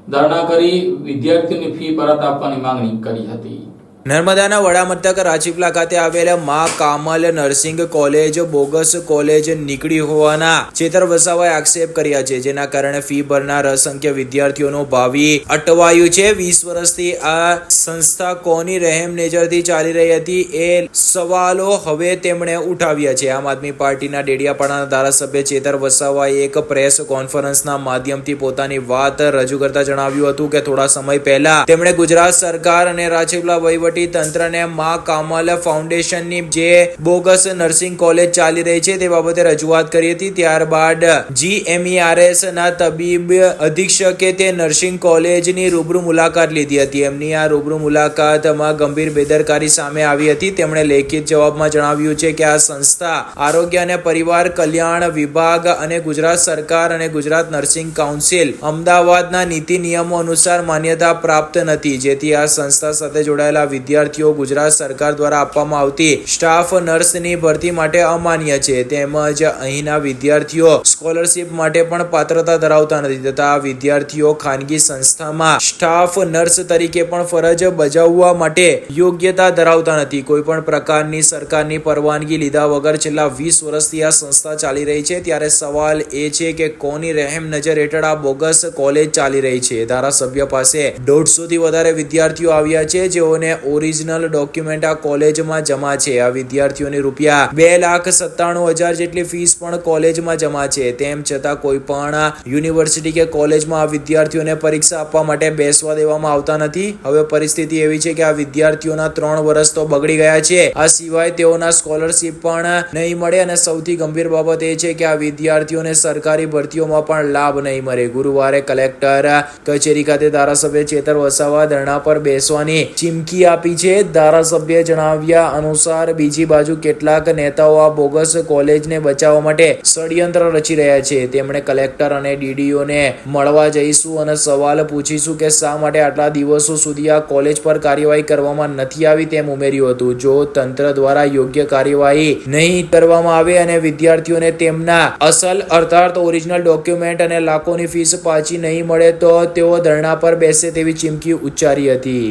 ધરણા કરી વિદ્યાર્થીઓની ફી પરત આપવાની માંગણી કરી હતી. નર્મદાના વડામથક રાજપીપળા ખાતે આવેલા મા Kamal nursing college bogus college નીકળી હોવાના ચેતર વસાવાએ આક્ષેપ કર્યા છે, જેના કારણે ફી ભરનાર અસંખ્ય વિદ્યાર્થીઓનું ભાવિ અટવાયું છે. 20 વર્ષથી આ સંસ્થા કોની રહેમ નેજરથી ચાલી રહી હતી એ સવાલો હવે તેમણે ઉઠાવ્યા છે. આમ આદમી પાર્ટીના ડેડિયાપાડાના ધારાસભ્ય ચેતર વસાવાએ એક પ્રેસ કોન્ફરન્સના માધ્યમથી પોતાની વાત રજૂ કરતા જણાવ્યું હતું કે થોડા સમય પહેલા તેમણે ગુજરાત સરકાર અને રાજપીપળા વહીવટી તંત્રને મા કામલ ફાઉન્ડેશનની જે બોગસ નર્સિંગ કોલેજ ચાલી રહી છે તે બાબતે રજૂઆત કરી હતી. ત્યારબાદ GMERS ના તબીબ અધિક્ષકે તે નર્સિંગ કોલેજની રૂબરૂ મુલાકાત લીધી હતી. એમની આ રૂબરૂ મુલાકાતમાં ગંભીર બેદરકારી સામે આવી હતી. તેમણે લેખિત જવાબમાં જણાવ્યું છે કે આ સંસ્થા આરોગ્ય અને પરિવાર કલ્યાણ વિભાગ અને ગુજરાત સરકાર અને ગુજરાત નર્સિંગ કાઉન્સિલ અમદાવાદના નીતિ નિયમો અનુસાર માન્યતા પ્રાપ્ત નથી, જેથી આ સંસ્થા સાથે જોડાયેલા વિદ્યાર્થીઓ ગુજરાત સરકાર દ્વારા આપવામાં આવતી સ્ટાફ નર્સની ભરતી માટે અમાન્ય છે. તેમજ અહીંના વિદ્યાર્થીઓ સ્કોલરશિપ માટે પણ પાત્રતા ધરાવતા નથી તથા વિદ્યાર્થીઓ ખાનગી સંસ્થામાં સ્ટાફ નર્સ તરીકે પણ ફરજ બજાવવા માટે યોગ્યતા ધરાવતા નથી. કોઈ પણ પ્રકારની સરકારની પરવાનગી લીધા વગર છેલ્લા 20 વર્ષથી આ સંસ્થા ચાલી રહી છે. ત્યારે સવાલ એ છે કે કોની રહેમ નજર હેઠળ આ બોગસ કોલેજ ચાલી રહી છે. ધારાસભ્ય પાસે 150 થી વધારે વિદ્યાર્થીઓ આવ્યા છે, જેઓને ઓરિજિનલ ડોક્યુમેન્ટ આ કોલેજમાં જમા છે. આ વિદ્યાર્થીઓની રૂપિયા 2,97,000 જેટલી ફીસ પણ કોલેજમાં જમા છે. તેમ છતાં કોઈ પણ યુનિવર્સિટી કે કોલેજમાં આ વિદ્યાર્થીઓને પરીક્ષા આપવા માટે બેસવા દેવામાં આવતા નથી. હવે પરિસ્થિતિ એવી છે કે આ વિદ્યાર્થીઓના 3 વર્ષ તો બગડી ગયા છે. આ સિવાય તેઓના સ્કોલરશિપ પણ નહીં મળે અને સૌથી ગંભીર બાબત એ છે કે આ વિદ્યાર્થીઓને સરકારી ભરતીઓમાં પણ લાભ નહીં મળે. ગુરુવારે કલેક્ટર કચેરી ખાતે ધારાસભ્ય ચેતર વસાવા ધરણા પર બેસવાની ચીમકી આપી છે. ધારાસભ્ય જણાવ્યા અનુસાર બીજી બાજુ કેટલાક નેતાઓ આ બોગસ કોલેજને બચાવવા માટે ષડયંત્ર રચી રહ્યા છે. તેમણે કલેક્ટર અને DDOને મળવા જઈશું અને સવાલ પૂછીશું કે શા માટે આટલા દિવસો સુધી આ કોલેજ પર કાર્યવાહી કરવામાં નથી આવી તેમ ઉમેર્યું હતું. જો તંત્ર દ્વારા યોગ્ય કાર્યવાહી નહીં કરવામાં આવે અને વિદ્યાર્થીઓને તેમના અસલ અર્થાત ઓરિજિનલ ડોક્યુમેન્ટ અને લાખોની ફીસ પાછી નહીં મળે તો તેઓ ધરણા પર બેસે તેવી ચીમકી ઉચ્ચારી હતી.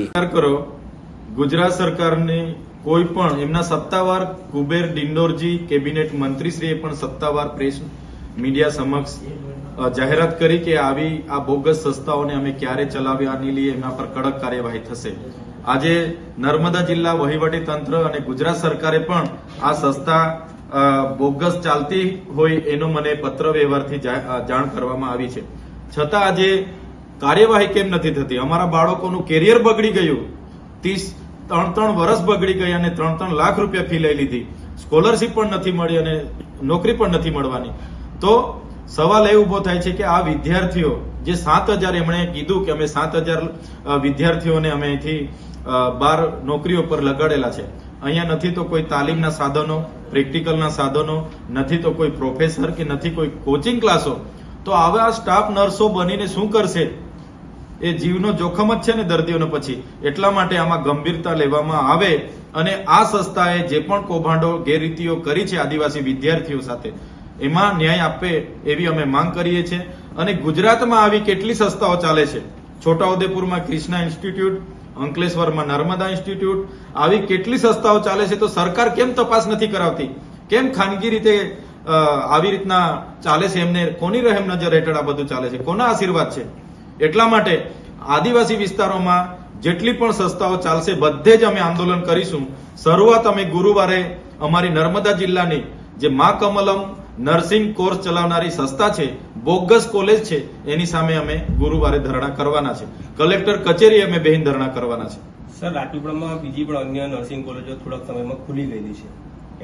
ગુજરાત સરકારની કોઈ પણ એમના સત્તાવાર કુબેર ડિંડોરજી કેબિનેટ મંત્રીશ્રીએ પણ સત્તાવાર પ્રેસ મીડિયા સમક્ષ જાહેરાત કરી કે આવી આ બોગસ સંસ્થાઓને અમે ક્યારે ચલાવ્યાની લીધે એમના પર કડક કાર્યવાહી થશે. આજે નર્મદા જિલ્લા વહીવટી તંત્ર અને ગુજરાત સરકારે પણ આ સંસ્થા બોગસ ચાલતી હોય એનો મને પત્ર વ્યવહારથી જાણ કરવામાં આવી છે. છતાં આજે કાર્યવાહી કેમ નથી થતી? અમારા બાળકોનું કેરિયર બગડી ગયું, 3 વર્ષ બગડી ગયા અને 3 લાખ રૂપિયા ફી લઈ લીધી, સ્કોલરશીપ પણ નથી મળી અને નોકરી પણ નથી મળવાની. તો સવાલ એ ઉભો થાય છે કે આ વિદ્યાર્થીઓ જે 7,000 એમણે કીધું કે અમે 7,000 વિદ્યાર્થીઓને અમે અહીંથી 12 નોકરીઓ પર લગાડેલા છે. અહીંયા નથી તો કોઈ તાલીમના સાધનો, પ્રેક્ટિકલના સાધનો, નથી તો કોઈ પ્રોફેસર કે નથી કોઈ કોચિંગ ક્લાસો. તો આવા સ્ટાફ નર્સો બનીને શું કરશે? એ જીવનો જોખમ જ છે ને દર્દીઓને. પછી એટલા માટે આમાં ગંભીરતા લેવામાં આવે અને આ સંસ્થાએ જે પણ કૌભાંડો ગેરરીતિઓ કરી છે આદિવાસી વિદ્યાર્થીઓ સાથે એમાં ન્યાય આપે એવી અમે માંગ કરીએ છીએ. અને ગુજરાતમાં આવી કેટલી સંસ્થાઓ ચાલે છે. છોટાઉદેપુરમાં ક્રિષ્ના ઇન્સ્ટિટ્યૂટ, અંકલેશ્વરમાં નર્મદા ઇન્સ્ટિટ્યૂટ, આવી કેટલી સંસ્થાઓ ચાલે છે. તો સરકાર કેમ તપાસ નથી કરાવતી? કેમ ખાનગી રીતે આવી રીતના ચાલે છે? એમને કોની રહેમ નજર હેઠળ આ બધું ચાલે છે? કોના આશીર્વાદ છે? એટલા માટે આદિવાસી વિસ્તારોમાં જેટલી પણ સંસ્થાઓ ચાલશે બધે જ અમે આંદોલન કરીશું. શરૂઆત અમે ગુરુવારે અમારી નર્મદા જિલ્લાની જે મા કમલમ નર્સિંગ કોર્સ ચલાવનારી સંસ્થા છે, બોગસ કોલેજ છે, એની સામે અમે ગુરુવારે ધરણા કરવાના છે. કલેક્ટર કચેરી અમે બેહીન ધરણા કરવાના છે. સર, રાજપીપળામાં બીજી પણ અન્ય નર્સિંગ કોલેજો થોડાક સમયમાં ખુલી ગયેલી છે,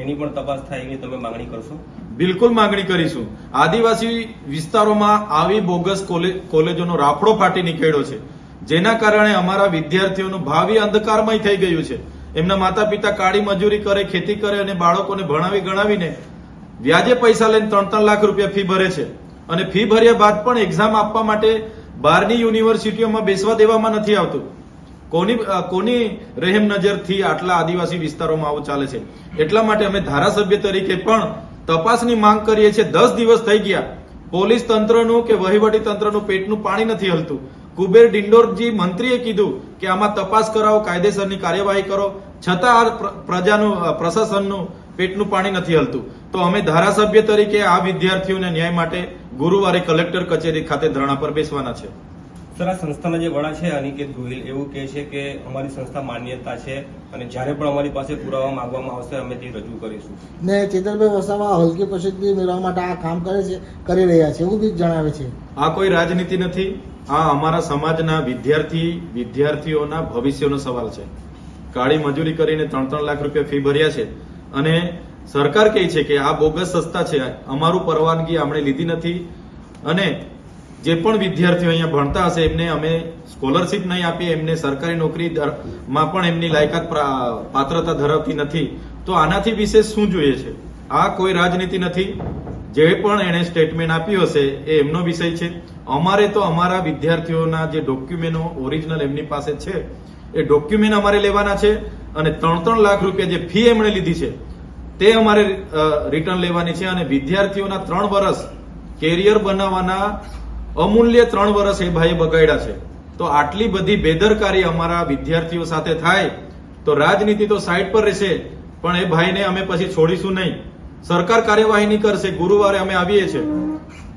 એની પણ તપાસ થાય એની તમે માંગણી કરશો? બિલકુલ માંગણી કરીશું. આદિવાસી વિસ્તારોમાં આવી બોગસ કોલેજોનો રાફડો ફાટી નીકળ્યો છે, જેના કારણે અમારા વિદ્યાર્થીઓનું ભાવિ અંધકારમય થઈ ગયું છે. એમના માતા પિતા કાળી મજૂરી કરે, ખેતી કરે અને બાળકોને ભણાવી ગણાવીને વ્યાજે પૈસા લઈને 3 લાખ રૂપિયા ફી ભરે છે. અને ફી ભર્યા બાદ પણ એક્ઝામ આપવા માટે બહારની યુનિવર્સિટીઓમાં બેસવા દેવામાં નથી આવતું. કોની રહેમ નજરથી આટલા આદિવાસી વિસ્તારોમાં આવું ચાલે છે? એટલા માટે અમે ધારાસભ્ય તરીકે પણ તપાસની માંગ કરીએ છીએ. 10 દિવસ થઈ ગયા, પોલીસ તંત્રનું કે વહીવટી તંત્રનું પેટનું પાણી નથી હલતું. કુબેર ડિંડોરજી મંત્રીએ કીધું કે આમાં તપાસ કરાવો, કાયદેસરની કાર્યવાહી કરો, છતાં આ પ્રજાનું પ્રશાસનનું પેટનું પાણી નથી હલતું. તો અમે ધારાસભ્ય તરીકે આ વિદ્યાર્થીઓને ન્યાય માટે ગુરુવારે કલેક્ટર કચેરી ખાતે ધરણા પર બેસવાના છે. સર, આ સંસ્થાના જે વડા છે અનિકેત ગોહિલ એવું કહે છે કે અમારી સંસ્થા માન્યતા છે અને જ્યારે પણ અમારી પાસે પુરાવા માંગવામાં આવશે અમે તે રજૂ કરીશું. ને ચેતરભાઈ વસાવા હલકી પસંદગી મેળવવા માટે આ કામ કરી રહ્યા છે એવું બી જણાવે છે. આ કોઈ રાજનીતિ નથી, આ અમારા સમાજના વિદ્યાર્થીઓના ભવિષ્યનો સવાલ છે. કાળી મજૂરી કરીને 3-3 લાખ રૂપિયા ફી ભર્યા છે અને સરકાર કહે છે કે આ બોગસ સંસ્થા છે, અમારું પરવાનગી આપણે લીધી નથી અને જે પણ વિદ્યાર્થીઓ અહીંયા ભણતા હશે એમને અમે સ્કોલરશીપ નહીં આપીએ, એમને સરકારી નોકરીમાં પણ એમની લાયકાત પાત્રતા ધરાવતી નથી. તો આનાથી વિશેષ શું જોઈએ છે? આ કોઈ રાજનીતિ નથી. જે પણ એને સ્ટેટમેન્ટ આપ્યું હશે એ એમનો વિષય છે. અમારે તો અમારા વિદ્યાર્થીઓના જે ડોક્યુમેન્ટો ઓરિજિનલ એમની પાસે છે એ ડોક્યુમેન્ટ અમારે લેવાના છે અને 3-3 લાખ રૂપિયા જે ફી એમણે લીધી છે તે અમારે રિટર્ન લેવાની છે. અને વિદ્યાર્થીઓના 3 વર્ષ કેરિયર બનાવવાના અમૂલ્ય 3 વર્ષ એ ભાઈએ બગાડ્યા છે. તો આટલી બધી બેદરકારી અમારા વિદ્યાર્થીઓ સાથે થાય તો રાજનીતિ તો સાઈડ પર રહેશે, પણ એ ભાઈને અમે પછી છોડીશું નહીં. સરકાર કાર્યવાહી નહીં કરશે. ગુરુવારે અમે આવીએ છીએ.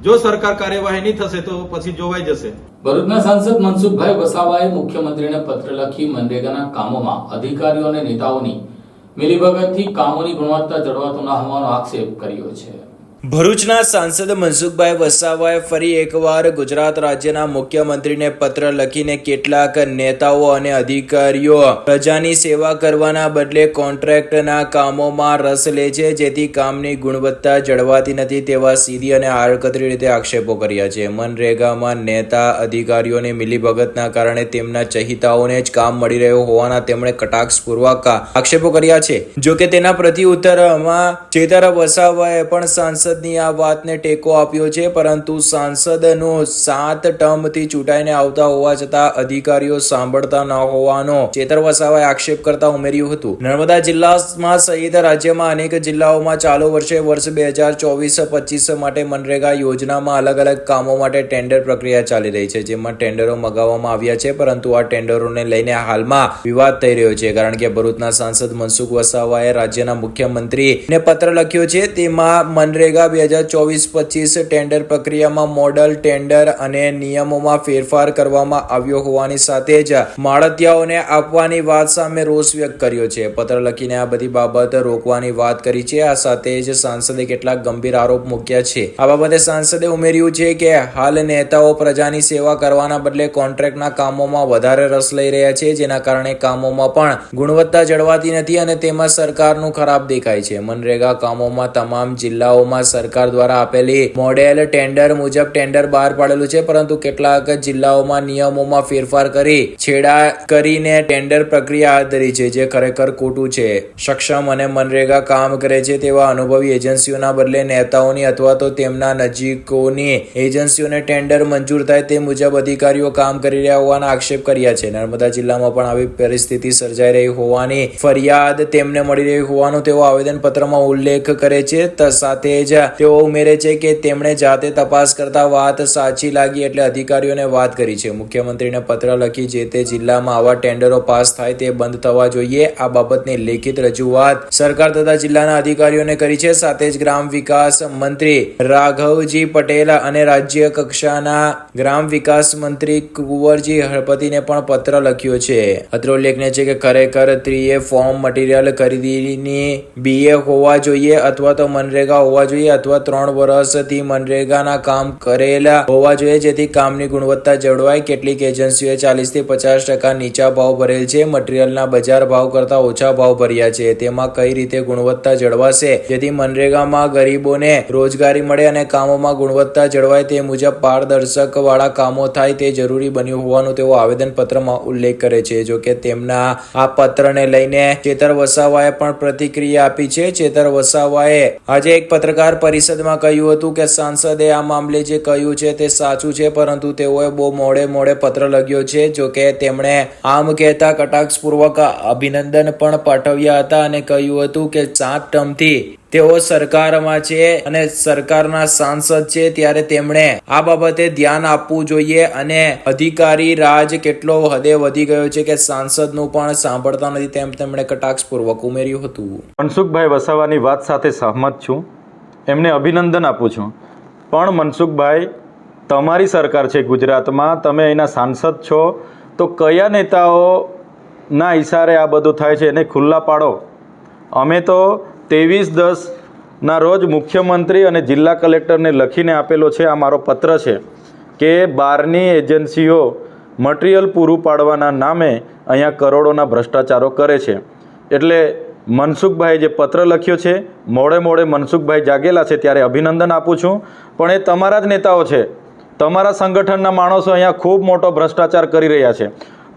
જો સરકાર કાર્યવાહી નહીં થશે તો પછી જોવાઈ જશે. ભરૂચના સાંસદ મનસુખભાઈ વસાવાએ મુખ્યમંત્રીને પત્ર લખી મનરેગાના કામોમાં અધિકારીઓ અને નેતાઓની મિલીભગતથી કામોની ગુણવત્તા જળવાતો ન હોવાનો આક્ષેપ કર્યો છે. ભરૂચના સાંસદ મનસુખભાઈ વસાવાએ ફરી એકવાર ગુજરાત રાજ્યના મુખ્યમંત્રીને પત્ર લખીને કેટલાક નેતાઓ અને અધિકારીઓ પ્રજાની સેવા કરવાના બદલે કોન્ટ્રાક્ટના કામોમાં રસ લે છે, જેથી કામની ગુણવત્તા જળવાતી નથી તેવા સીધી અને આડકતરી રીતે આક્ષેપો કર્યા છે. મનરેગામાં નેતા અધિકારીઓની મિલીભગતના કારણે તેમના ચહિતાઓને જ કામ મળી રહ્યું હોવાના તેમણે કટાક્ષપૂર્વક આક્ષેપો કર્યા છે. જોકે તેના પ્રત્યુત્તરમાં ચેતર વસાવાએ પણ સાંસદ ની આ વાતને ટેકો આપ્યો છે, પરંતુ સાંસદનું 7 ટર્મથી ચૂંટાઈને આવતા હોવા છતાં અધિકારીઓ સાંભળતા ન હોવાનો ચેતર વસાવાએ આક્ષેપ કરતા ઉમેર્યું હતું. નર્મદા જિલ્લામાં સહિત રાજ્યમાં અનેક જિલ્લાઓમાં ચાલુ વર્ષે વર્ષ 2024-25 માટે મનરેગા યોજનામાં અલગ અલગ કામો માટે ટેન્ડર પ્રક્રિયા ચાલી રહી છે, જેમાં ટેન્ડરો મગાવવામાં આવ્યા છે, પરંતુ આ ટેન્ડરોને લઈને હાલમાં વિવાદ થઈ રહ્યો છે, કારણ કે ભરૂચના સાંસદ મનસુખ વસાવાએ રાજ્યના મુખ્યમંત્રીને પત્ર લખ્યો છે. તેમાં મનરેગા 2024-25 ટેન્ડર પ્રક્રિયામાં મોડલ ટેન્ડર અને નિયમોમાં ફેરફાર કરવામાં આવ્યો હોવાની સાથે જ માળતિયાઓને આપવાની વાત સામે રોષ વ્યક્ત કર્યો છે. પત્ર લખીને આ બધી બાબત રોકવાની વાત કરી છે. આ સાથે જ સાંસદે કેટલાક ગંભીર આરોપ મૂક્યા છે. આ બાબતે સાંસદે ઉમેર્યું છે કે હાલ નેતાઓ પ્રજાની સેવા કરવાના બદલે કોન્ટ્રાક્ટના કામોમાં વધારે રસ લઈ રહ્યા છે, જેના કારણે કામોમાં પણ ગુણવત્તા જળવાતી નથી અને તેમાં સરકારનું ખરાબ દેખાય છે. મનરેગા કામોમાં તમામ જિલ્લાઓમાં સરકાર દ્વારા આપેલી મોડેલ ટેન્ડર મુજબ ટેન્ડર બહાર પાડેલું છે, પરંતુ કેટલાક જિલ્લાઓમાં નિયમોમાં ફેરફાર કરી છેડા કરીને ટેન્ડર પ્રક્રિયા હાથ ધરી છે, જે ખરેખર ખોટું છે. સક્ષમ અને મનરેગા કામ કરે છે તેવા અનુભવી એજન્સીઓના બદલે નેતાઓની અથવા તો તેમના નજીકોની એજન્સીઓને ટેન્ડર મંજૂર થાય તે મુજબ અધિકારીઓ કામ કરી રહ્યા હોવાના આક્ષેપ કર્યા છે. નર્મદા જિલ્લામાં પણ આવી પરિસ્થિતિ સર્જાઈ રહી હોવાની ફરિયાદ તેમને મળી રહી હોવાનો તેઓ આવેદનપત્રમાં ઉલ્લેખ કરે છે. સાથે જ તેઓ ઉમેરે છે કે તેમણે જાતે તપાસ કરતા વાત સાચી લાગી એટલે અધિકારીઓને વાત કરી છે. મુખ્યમંત્રીને પત્ર લખી જે તે જિલ્લામાં આવા ટેન્ડરો પાસ થાય તે બંધ થવા જોઈએ. આ બાબતની લેખિત રજૂઆત સરકાર તથા જિલ્લાના અધિકારીઓને કરી છે. સાથે જ ગ્રામ વિકાસ મંત્રી રાઘવજી પટેલ અને રાજ્ય કક્ષાના ગ્રામ વિકાસ મંત્રી કુંવરજી હળપતિને પણ પત્ર લખ્યો છે. અત્રે ઉલ્લેખનીય છે કે ખરેખર 3A ફોર્મ મટીરિયલ ખરીદીની BA હોવા જોઈએ અથવા તો મનરેગા હોવા જોઈએ અથવા 3 વર્ષથી મનરેગાના કામ કરેલા હોવા જોઈએ, જેથી કામની ગુણવત્તા જળવાય. કેટલીક એજન્સીઓએ 40-50% નીચા ભાવ ભરેલ છે, મટીરિયલના બજાર ભાવ કરતા ઓછા ભાવ ભર્યા છે. તેમાં કઈ રીતે ગુણવત્તા જળવાશે, જેથી મનરેગામાં ગરીબોને રોજગારી મળે અને કામોમાં ગુણવત્તા જળવાય તે મુજબ પારદર્શક વાળા કામો થાય તે જરૂરી બન્યું હોવાનું તેઓ આવેદનપત્રમાં ઉલ્લેખ કરે છે. જોકે તેમના આ પત્રને લઈને ચેતર વસાવાએ પણ પ્રતિક્રિયા આપી છે. ચેતર વસાવાએ આજે એક પત્રકાર પરિષદમાં કહ્યું હતું કે સાંસદે આ મામલે જે કહ્યું છે તે સાચું છે, પરંતુ તેઓએ બહુ મોડે પત્ર લખ્યો છે. જો કે તેમણે આમ કહેતા કટાક્ષપૂર્વક અભિનંદન પણ પાઠવ્યા હતા અને કહ્યું હતું કે 7 ટર્મથી તેઓ સરકારમાં છે અને સરકારના સાંસદ છે, ત્યારે તેમણે આ બાબતે ધ્યાન આપવું જોઈએ અને અધિકારી રાજ કેટલો હદે વધી ગયો છે કે સાંસદનું પણ સાંભળતા નથી, તેમ તેમણે કટાક્ષપૂર્વક ઉમેર્યું હતું. મનસુખભાઈ વસાવાની વાત સાથે સહમત છું, એમને અભિનંદન આપું છું. પણ મનસુખભાઈ, તમારી સરકાર છે ગુજરાતમાં, તમે અહીંના સાંસદ છો, તો કયા નેતાઓના ઇશારે આ બધું થાય છે એને ખુલ્લા પાડો. અમે તો 23/10 રોજ મુખ્યમંત્રી અને જિલ્લા કલેક્ટરને લખીને આપેલો છે, આ મારો પત્ર છે, કે બહારની એજન્સીઓ મટીરિયલ પૂરું પાડવાના નામે અહીંયા કરોડોના ભ્રષ્ટાચારો કરે છે. એટલે મનસુખભાઈ જે પત્ર લખ્યો છે, મોડે મનસુખભાઈ જાગેલા છે ત્યારે અભિનંદન આપું છું. પણ એ તમારા જ નેતાઓ છે, તમારા સંગઠનના માણસો અહીંયા ખૂબ મોટો ભ્રષ્ટાચાર કરી રહ્યા છે,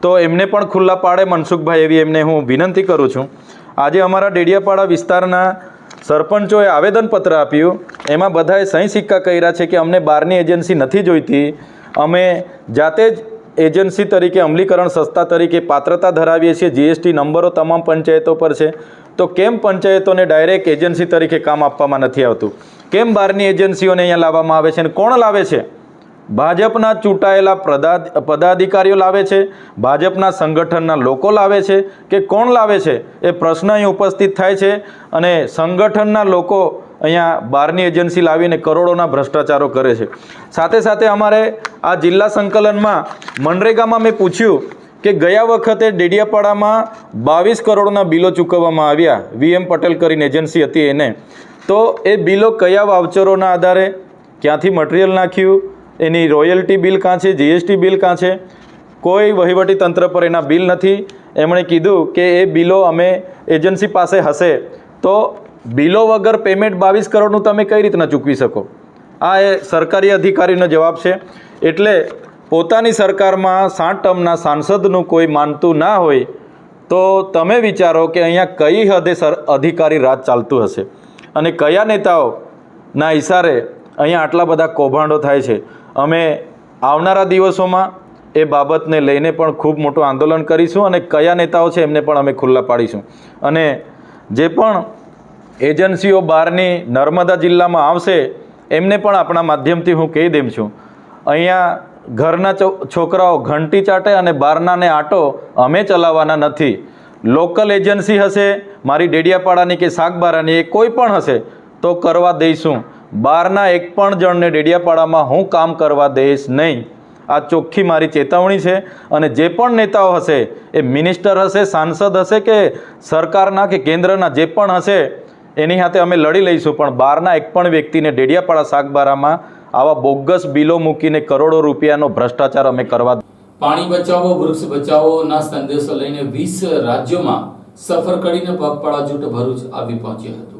તો એમને પણ ખુલ્લા પાડે મનસુખભાઈ, એવી એમને હું વિનંતી કરું છું. આજે અમારા ડેડિયાપાડા વિસ્તારના સરપંચોએ આવેદનપત્ર આપ્યું, એમાં બધાએ સહી સિક્કા કર્યા છે કે અમને બહારની એજન્સી નથી જોઈતી, અમે જાતે જ એજન્સી તરીકે અમલીકરણ સંસ્થા તરીકે પાત્રતા ધરાવીએ છીએ, GST નંબરો તમામ પંચાયતો પર છે, તો કેમ પંચાયતોને ડાયરેક્ટ એજન્સી તરીકે કામ આપવામાં નથી આવતું? કેમ બહારની એજન્સીઓને અહીંયા લાવવામાં આવે છે અને કોણ લાવે છે? ભાજપના ચૂંટાયેલા પદાધિકારીઓ લાવે છે, ભાજપના સંગઠનના લોકો લાવે છે કે કોણ લાવે છે? એ પ્રશ્ન અહીં ઉપસ્થિત થાય છે. અને સંગઠનના લોકો અહીંયા બહારની એજન્સી લાવીને કરોડોના ભ્રષ્ટાચારો કરે છે. સાથે સાથે અમારે આ જિલ્લા સંકલનમાં મનરેગામાં મેં પૂછ્યું કે ગયા વખતે ડેડિયાપાડામાં 22 કરોડના બિલો ચૂકવવામાં આવ્યા, VM પટેલ કરીને એજન્સી હતી એને. તો એ બિલો કયા વાઉચરોના આધારે, ક્યાંથી મટીરિયલ નાખ્યું, એની રોયલ્ટી બિલ કાં છે, GST બિલ કાં છે? કોઈ વહીવટી તંત્ર પર એના બિલ નથી. એમણે કીધું કે એ બિલો અમે એજન્સી પાસે હશે, તો બિલો વગર પેમેન્ટ 22 કરોડનું તમે કઈ રીતના ચૂકવી શકો? આ એ સરકારી અધિકારીનો જવાબ છે. એટલે પોતાની સરકારમાં 7 ટર્મના સાંસદનું કોઈ માનતું ના હોય તો તમે વિચારો કે અહીંયા કઈ હદે અધિકારી રાજ ચાલતું હશે અને કયા નેતાઓના ઇશારે અહીંયા આટલા બધા કૌભાંડો થાય છે. અમે આવનારા દિવસોમાં એ બાબતને લઈને પણ ખૂબ મોટું આંદોલન કરીશું અને કયા નેતાઓ છે એમને પણ અમે ખુલ્લા પાડીશું. અને જે પણ એજન્સીઓ બહારની નર્મદા જિલ્લામાં આવશે એમને પણ આપણા માધ્યમથી હું કહી દેમ છું, અહીંયા ઘરના છોકરાઓ ઘંટી ચાટે અને બહારનાને આટો અમે ચલાવવાના નથી. લોકલ એજન્સી હશે, મારી ડેડિયાપાડાની કે શાકબારાની, એ કોઈ પણ હશે તો કરવા દઈશું. બહારના એક પણ જણને ડેડિયાપાડામાં હું કામ કરવા દઈશ નહીં. આ ચોખ્ખી મારી ચેતવણી છે. અને જે પણ નેતાઓ હશે, એ મિનિસ્ટર હશે, સાંસદ હશે કે સરકારના કે કેન્દ્રના જે પણ હશે, એની સાથે અમે લડી લઈશું. પણ બહારના એક પણ વ્યક્તિને ડેડિયાપાડા શાકબારામાં આવા બોગસ બિલો મૂકીને કરોડો રૂપિયાનો ભ્રષ્ટાચાર અમે કરવા. પાણી બચાવો વૃક્ષ બચાવોના સંદેશો લઈને 20 રાજ્યોમાં સફર કરીને પગપાળા જૂથ ભરૂચ આવી પહોંચ્યા હતા.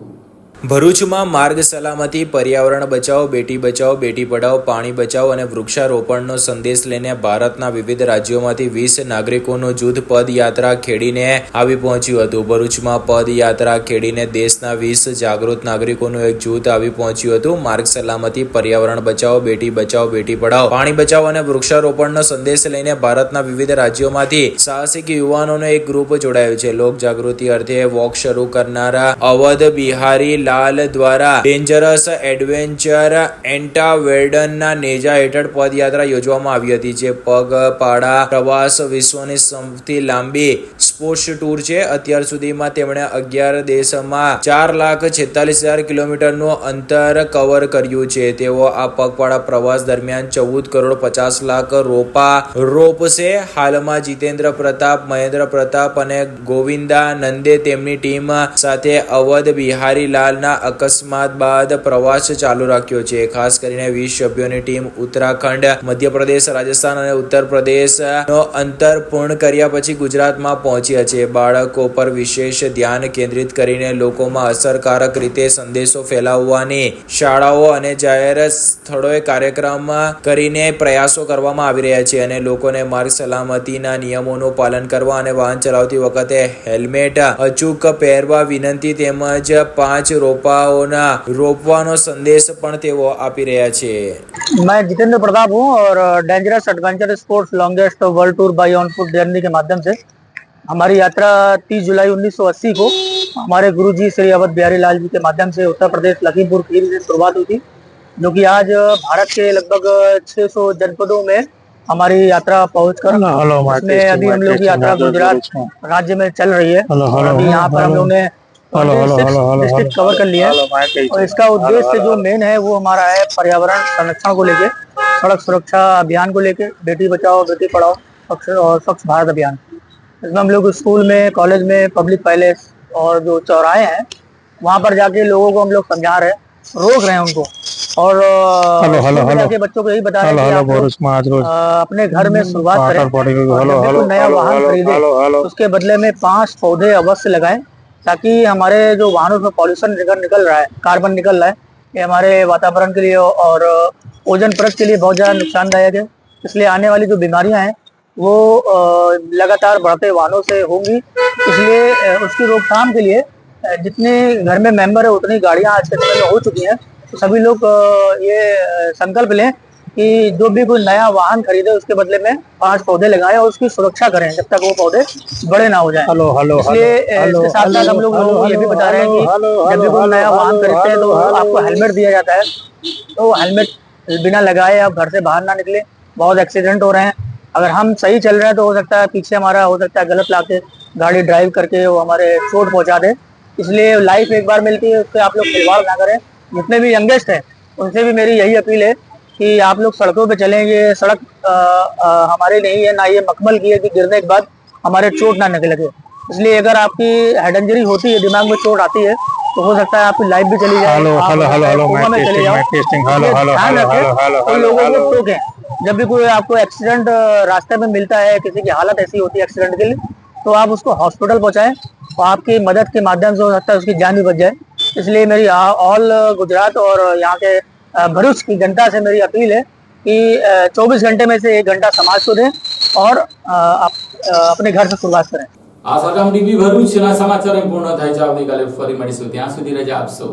ભરૂચમાં માર્ગ સલામતી, પર્યાવરણ બચાવો, બેટી બચાવો, બેટી પઢાઓ, પાણી બચાવો અને વૃક્ષારોપણનો સંદેશ લઈને ભારતના વિવિધ રાજ્યોમાંથી 20 નાગરિકોનું જૂથ પદયાત્રા ખેડીને આવી પહોંચ્યું હતું. ભરૂચમાં પદયાત્રા ખેડીને દેશના 20 જાગૃત નાગરિકોનું એક જૂથ આવી પહોંચ્યું હતું. માર્ગ સલામતી, પર્યાવરણ બચાવો, બેટી બચાવો, બેટી પઢાઓ, પાણી બચાવો અને વૃક્ષારોપણનો સંદેશ લઈને ભારતના વિવિધ રાજ્યોમાંથી સાહસિક યુવાનોનો એક ગ્રુપ જોડાયો છે. લોક જાગૃતિ અર્થે વોક શરૂ કરનારા અવધ બિહારી લાલ દ્વારા ડેન્જરસ એડવેન્ચર એન્ટાવેર્ડનના નેજા હેઠળ પદયાત્રા યોજવામાં આવી હતી, જે પગપાળા પ્રવાસ વિશ્વની સૌથી લાંબી સ્પોર્ટ્સ ટૂર છે. અત્યાર સુધીમાં તેમણે 11 દેશમાં 4,46,000 કિલોમીટરનું અંતર કવર કર્યું છે. તેઓ આ પગપાળા પ્રવાસ દરમિયાન 14 કરોડ 50 લાખ રોપા રોપશે. હાલમાં જીતેન્દ્ર પ્રતાપ, મહેન્દ્ર પ્રતાપ અને ગોવિંદા નંદે તેમની ટીમ સાથે અવધ બિહારી લાલના અકસ્માત બાદ પ્રવાસ ચાલુ રાખ્યો છે. ખાસ કરીને 20 સભ્યોની ટીમ ઉત્તરાખંડ, મધ્યપ્રદેશ, રાજસ્થાન અને ઉત્તર પ્રદેશનો અંતર પૂર્ણ કર્યા પછી ગુજરાતમાં પહોંચી પહોંચ્યા છે. બાળકો પર વિશેષ ધ્યાન કેન્દ્રિત કરીને લોકોમાં અસરકારક રીતે સંદેશો ફેલાવવાની શાળાઓ અને જાહેર સ્થળોએ કાર્યક્રમ કરીને પ્રયાસો કરવામાં આવી રહ્યા છે અને લોકોને માર્ગ સલામતીના નિયમોનું પાલન કરવા અને વાહન ચલાવતી વખતે હેલ્મેટ અચૂક પહેરવા વિનંતી તેમજ 5 રોપાઓના રોપવાનો સંદેશ પણ તેઓ આપી રહ્યા છે. मैं जितेंद्र प्रताप हूँ और dangerous adventure sports longest world tour by on foot journey के माध्यम से हमारी यात्रा 30 जुलाई 1980 को हमारे गुरुजी श्री अवध बिहारी लाल जी के माध्यम से उत्तर प्रदेश लखीमपुर खीरी से शुरुआत हुई थी, जो कि आज भारत के लगभग 600 जनपदों में हमारी यात्रा पहुंचकर इसमें अभी हम लोग की यात्रा गुजरात राज्य में चल रही है और अभी यहाँ पर हम लोग ने डिस्ट्रिक्ट कवर कर लिया है और इसका उद्देश्य जो मेन है वो हमारा है पर्यावरण संरक्षण को लेके, सड़क सुरक्षा अभियान को लेके, बेटी बचाओ बेटी पढ़ाओ और स्वच्छ भारत अभियान. इसमें हम लोग स्कूल में, कॉलेज में, पब्लिक पैलेस और जो चौराहे हैं वहाँ पर जाके लोगों को हम लोग समझा रहे हैं, रोक रहे हैं उनको और जाके बच्चों को यही बता रहे हैं कि आप लोग अपने घर में शुरुआत करें और जब भी कोई नया वाहन खरीदे उसके बदले में 5 पौधे अवश्य लगाएं, ताकि हमारे जो वाहनों से पॉल्यूशन निकल रहा है, कार्बन निकल रहा है, ये हमारे वातावरण के लिए और ओजोन परत के लिए बहुत ज़्यादा नुकसानदायक है. इसलिए आने वाली जो बीमारियां हैं वो लगातार बढ़ते वाहनों से होंगी. इसलिए उसकी रोकथाम के लिए जितने घर में मेंबर है उतनी गाड़ियां आज के समय में हो चुकी हैं, तो सभी लोग ये संकल्प लें कि जो भी कोई नया वाहन खरीदे उसके बदले में 5 पौधे लगाएं और उसकी सुरक्षा करें जब तक वो पौधे बड़े ना हो जाएं. इसलिए इसके साथ साथ हम लोग लोगों को ये भी बता रहे हैं कि जब भी कोई नया वाहन खरीदते हैं तो आपको हेलमेट दिया जाता है, तो हेलमेट बिना लगाए आप घर से बाहर ना निकले. बहुत एक्सीडेंट हो रहे हैं. अगर हम सही चल रहे हैं तो हो सकता है पीछे हमारा हो सकता है गलत लाके गाड़ी ड्राइव करके वो हमारे चोट पहुंचा दे. इसलिए लाइफ एक बार मिलती है, उससे आप लोग खिलवाड़ ना करें. जितने भी यंगेस्ट हैं उनसे भी मेरी यही अपील है कि आप लोग सड़कों पे चलें. ये सड़क हमारी नहीं है, ना ये मखमल की है कि गिरने के बाद हमारे चोट ना लगे. इसलिए अगर आपकी हेड इंजरी होती है, दिमाग में चोट आती है, तो हो सकता है आपकी लाइफ भी चली जाए, कोमा में चले जाओ. ध्यान रखें और लोगों को टोकें. जब भी कोई आपको एक्सीडेंट रास्ते में मिलता है, किसी की हालत ऐसी होती है एक्सीडेंट के लिए, तो आप उसको हॉस्पिटल पहुंचाएं और आपकी मदद के माध्यम से हो सकता है उसकी जान भी बच जाए. इसलिए मेरी ऑल गुजरात और यहाँ के भरूच की जनता से मेरी अपील है कि 24 घंटे में से 1 घंटा समाज को दें और अपने घर से शुरुआत करें. આ સાથે ટીવી ભરૂચના સમાચાર પૂર્ણ થાય છે. આવતીકાલે ફરી મળીશું. ત્યાં સુધી રજા આપશો.